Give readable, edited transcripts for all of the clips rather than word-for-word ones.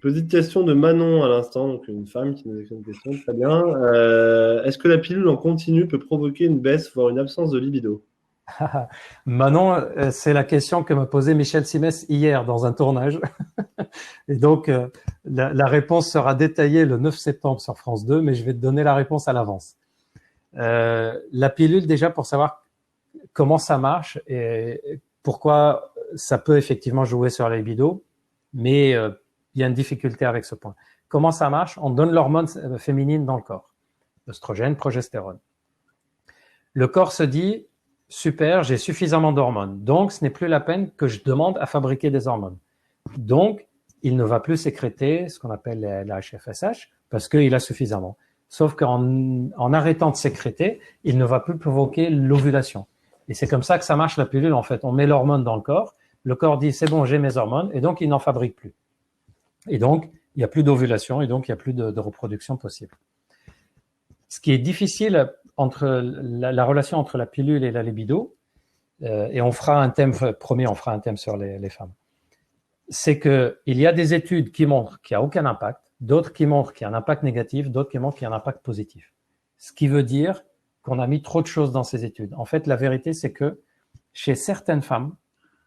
Petite question de Manon à l'instant, donc une femme qui nous écrit une question. Très bien. Est-ce que la pilule en continu peut provoquer une baisse, voire une absence de libido? Manon, c'est la question que m'a posée Michel Simès hier dans un tournage. Et donc, la réponse sera détaillée le 9 septembre sur France 2, mais je vais te donner la réponse à l'avance. La pilule, déjà, pour savoir comment ça marche et pourquoi ça peut effectivement jouer sur la libido, mais il y a une difficulté avec ce point. Comment ça marche? On donne l'hormone féminine dans le corps, oestrogène, progestérone. Le corps se dit, super, j'ai suffisamment d'hormones, donc ce n'est plus la peine que je demande à fabriquer des hormones. Donc, il ne va plus sécréter ce qu'on appelle la HFSH parce qu'il a suffisamment. Sauf qu'en arrêtant de sécréter, il ne va plus provoquer l'ovulation. Et c'est comme ça que ça marche la pilule, en fait. On met l'hormone dans le corps dit c'est bon, j'ai mes hormones, et donc il n'en fabrique plus. Et donc, il n'y a plus d'ovulation, et donc il n'y a plus de reproduction possible. Ce qui est difficile entre la relation entre la pilule et la libido, et on fera un thème, promis, on fera un thème sur les femmes, c'est qu'il y a des études qui montrent qu'il n'y a aucun impact, d'autres qui montrent qu'il y a un impact négatif, d'autres qui montrent qu'il y a un impact positif. Ce qui veut dire qu'on a mis trop de choses dans ces études. En fait, la vérité, c'est que chez certaines femmes,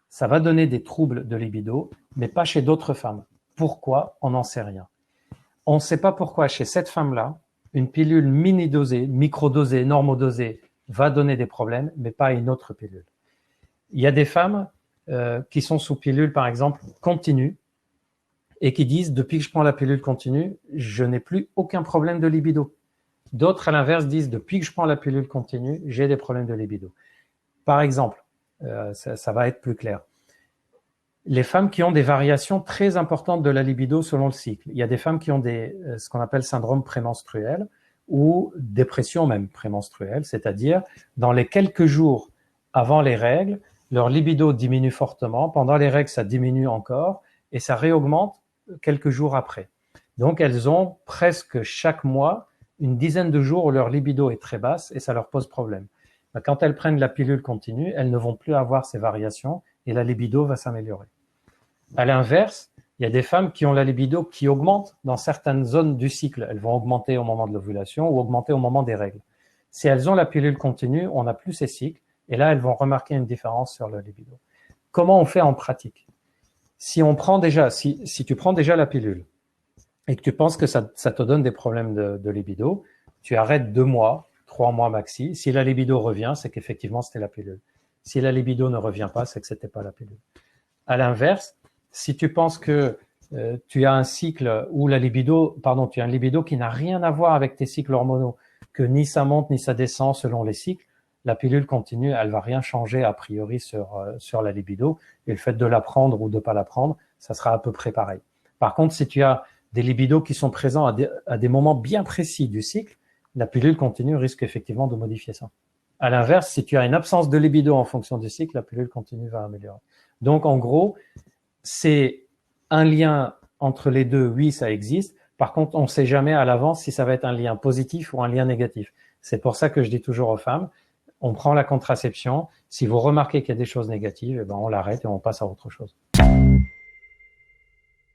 ça va donner des troubles de libido, mais pas chez d'autres femmes. Pourquoi? On n'en sait rien. On ne sait pas pourquoi chez cette femme-là, une pilule mini-dosée, micro-dosée, normodosée va donner des problèmes, mais pas une autre pilule. Il y a des femmes qui sont sous pilule, par exemple, continue, et qui disent, depuis que je prends la pilule continue, je n'ai plus aucun problème de libido. D'autres, à l'inverse, disent, depuis que je prends la pilule continue, j'ai des problèmes de libido. Par exemple, ça va être plus clair. Les femmes qui ont des variations très importantes de la libido selon le cycle. Il y a des femmes qui ont ce qu'on appelle syndrome prémenstruel ou dépression même prémenstruelle, c'est-à-dire dans les quelques jours avant les règles, leur libido diminue fortement. Pendant les règles, ça diminue encore et ça réaugmente quelques jours après. Donc, elles ont presque chaque mois une dizaine de jours où leur libido est très basse et ça leur pose problème. Quand elles prennent la pilule continue, elles ne vont plus avoir ces variations et la libido va s'améliorer. À l'inverse, il y a des femmes qui ont la libido qui augmente dans certaines zones du cycle. Elles vont augmenter au moment de l'ovulation ou augmenter au moment des règles. Si elles ont la pilule continue, on n'a plus ces cycles et là, elles vont remarquer une différence sur la libido. Comment on fait en pratique? Si tu prends déjà la pilule et que tu penses que ça te donne des problèmes de libido, tu arrêtes 2 mois, 3 mois maxi. Si la libido revient, c'est qu'effectivement, c'était la pilule. Si la libido ne revient pas, c'est que c'était pas la pilule. À l'inverse, si tu penses que tu as un cycle où tu as un libido qui n'a rien à voir avec tes cycles hormonaux, que ni ça monte ni ça descend selon les cycles, la pilule continue, elle va rien changer a priori sur la libido. Et le fait de la prendre ou de pas la prendre, ça sera à peu près pareil. Par contre, si tu as des libidos qui sont présents à des moments bien précis du cycle, la pilule continue risque effectivement de modifier ça. À l'inverse, si tu as une absence de libido en fonction du cycle, la pilule continue va améliorer. Donc, en gros, c'est un lien entre les deux, oui, ça existe. Par contre, on ne sait jamais à l'avance si ça va être un lien positif ou un lien négatif. C'est pour ça que je dis toujours aux femmes, on prend la contraception. Si vous remarquez qu'il y a des choses négatives, on l'arrête et on passe à autre chose.